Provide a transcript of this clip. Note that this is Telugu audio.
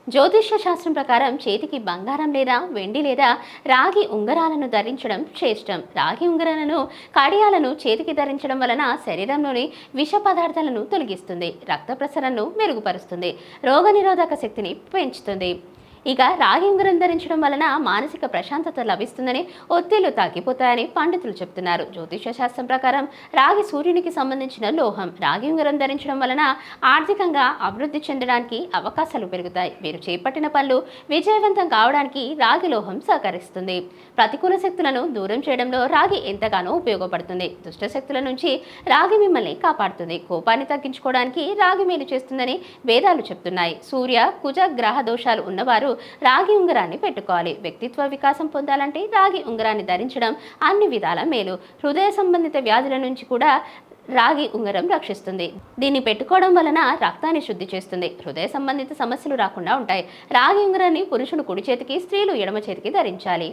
జ్యోతిష్య శాస్త్రం ప్రకారం చేతికి బంగారం లేదా వెండి లేదా రాగి ఉంగరాలను ధరించడం శ్రేష్టం. రాగి ఉంగరాలను కడియాలను చేతికి ధరించడం వలన శరీరంలోని విష పదార్థాలను తొలగిస్తుంది, రక్త ప్రసరణను మెరుగుపరుస్తుంది, రోగనిరోధక శక్తిని పెంచుతుంది. ఇక రాగి ఉంగరం ధరించడం వలన మానసిక ప్రశాంతత లభిస్తుందని, ఒత్తిళ్లు తగ్గిపోతాయని పండితులు చెబుతున్నారు. జ్యోతిష శాస్త్రం ప్రకారం రాగి సూర్యునికి సంబంధించిన లోహం. రాగి ఉంగరం ధరించడం వలన ఆర్థికంగా అభివృద్ధి చెందడానికి అవకాశాలు పెరుగుతాయి. మీరు చేపట్టిన పనులు విజయవంతం కావడానికి రాగి లోహం సహకరిస్తుంది. ప్రతికూల శక్తులను దూరం చేయడంలో రాగి ఎంతగానో ఉపయోగపడుతుంది. దుష్ట శక్తుల నుంచి రాగి మిమ్మల్ని కాపాడుతుంది. కోపాన్ని తగ్గించుకోవడానికి రాగి మేలు చేస్తుందని వేదాలు చెప్తున్నాయి. సూర్య కుజ గ్రహ దోషాలు ఉన్నవారు రాగి ఉంగరాన్ని పెట్టుకోవాలి. వ్యక్తిత్వ వికాసం పొందాలంటే రాగి ఉంగరాన్ని ధరించడం అన్ని విధాల మేలు. హృదయ సంబంధిత వ్యాధుల నుంచి కూడా రాగి ఉంగరం రక్షిస్తుంది. దీన్ని పెట్టుకోవడం వలన రక్తాన్ని శుద్ధి చేస్తుంది, హృదయ సంబంధిత సమస్యలు రాకుండా ఉంటాయి. రాగి ఉంగరాన్ని పురుషుడు కుడి చేతికి, స్త్రీలు ఎడమ చేతికి ధరించాలి.